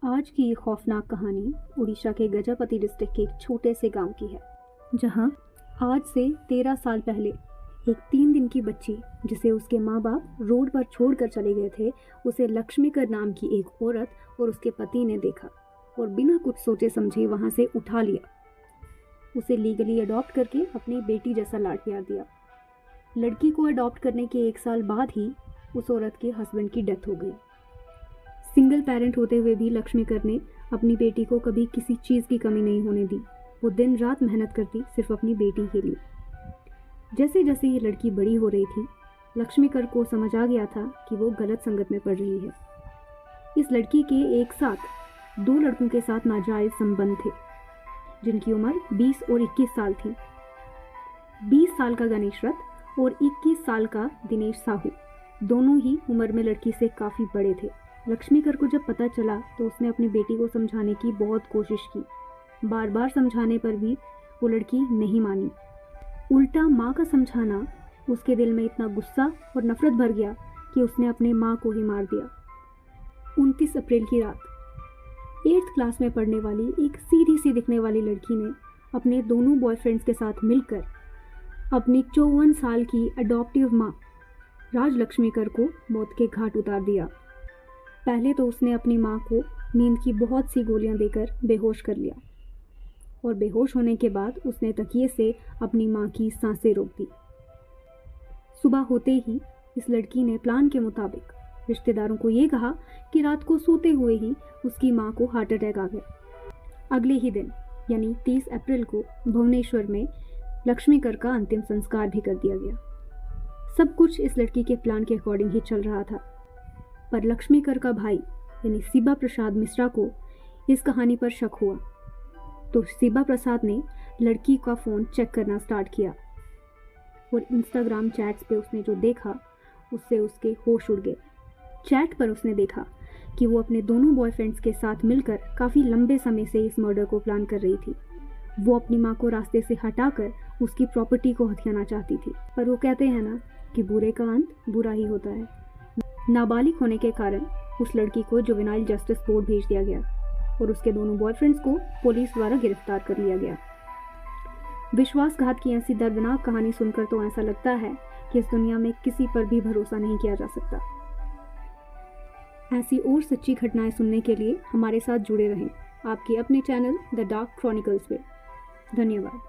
आज की ये खौफनाक कहानी उड़ीसा के गजपति डिस्ट्रिक्ट के एक छोटे से गांव की है, जहां आज से 13 साल पहले एक 3 दिन की बच्ची जिसे उसके माँ बाप रोड पर छोड़कर चले गए थे, उसे लक्ष्मीकर नाम की एक औरत और उसके पति ने देखा और बिना कुछ सोचे समझे वहां से उठा लिया। उसे लीगली अडॉप्ट करके अपनी बेटी जैसा लाड प्यार दिया। लड़की को अडॉप्ट करने के 1 साल बाद ही उस औरत के हस्बैंड की डेथ हो गई। सिंगल पेरेंट होते हुए भी लक्ष्मीकर ने अपनी बेटी को कभी किसी चीज़ की कमी नहीं होने दी। वो दिन रात मेहनत करती सिर्फ अपनी बेटी के लिए। जैसे जैसे ये लड़की बड़ी हो रही थी, लक्ष्मीकर को समझ आ गया था कि वो गलत संगत में पड़ रही है। इस लड़की के एक साथ 2 लड़कों के साथ नाजायज संबंध थे, जिनकी उम्र 20 और 21 साल थी। 20 साल का गणेश रथ और 21 साल का दिनेश साहू, दोनों ही उम्र में लड़की से काफ़ी बड़े थे। लक्ष्मीकर को जब पता चला तो उसने अपनी बेटी को समझाने की बहुत कोशिश की। बार बार समझाने पर भी वो लड़की नहीं मानी। उल्टा माँ का समझाना उसके दिल में इतना गुस्सा और नफरत भर गया कि उसने अपने माँ को ही मार दिया। 29 अप्रैल की रात 8th क्लास में पढ़ने वाली एक सीधी सी दिखने वाली लड़की ने अपने दोनों बॉयफ्रेंड्स के साथ मिलकर अपनी 54 साल की अडॉप्टिव माँ राज लक्ष्मीकर को मौत के घाट उतार दिया। पहले तो उसने अपनी माँ को नींद की बहुत सी गोलियां देकर बेहोश कर लिया और बेहोश होने के बाद उसने तकिए से अपनी माँ की सांसें रोक दी। सुबह होते ही इस लड़की ने प्लान के मुताबिक रिश्तेदारों को ये कहा कि रात को सोते हुए ही उसकी माँ को हार्ट अटैक आ गया। अगले ही दिन यानी 30 अप्रैल को भुवनेश्वर में लक्ष्मीकर का अंतिम संस्कार भी कर दिया गया। सब कुछ इस लड़की के प्लान के अकॉर्डिंग ही चल रहा था, पर लक्ष्मीकर का भाई यानी शिबा प्रसाद मिश्रा को इस कहानी पर शक हुआ, तो शिबा प्रसाद ने लड़की का फ़ोन चेक करना स्टार्ट किया और इंस्टाग्राम चैट्स पे उसने जो देखा उससे उसके होश उड़ गए। चैट पर उसने देखा कि वो अपने दोनों बॉयफ्रेंड्स के साथ मिलकर काफ़ी लंबे समय से इस मर्डर को प्लान कर रही थी। वो अपनी माँ को रास्ते से हटाकर उसकी प्रॉपर्टी को हथियाना चाहती थी, पर वो कहते हैं ना कि बुरे का अंत बुरा ही होता है। नाबालिग होने के कारण उस लड़की को जुवेनाइल जस्टिस बोर्ड भेज दिया गया और उसके दोनों बॉयफ्रेंड्स को पुलिस द्वारा गिरफ्तार कर लिया गया। विश्वासघात की ऐसी दर्दनाक कहानी सुनकर तो ऐसा लगता है कि इस दुनिया में किसी पर भी भरोसा नहीं किया जा सकता। ऐसी और सच्ची घटनाएं सुनने के लिए हमारे साथ जुड़े रहें आपके अपने चैनल द डार्क क्रॉनिकल्स पे। धन्यवाद।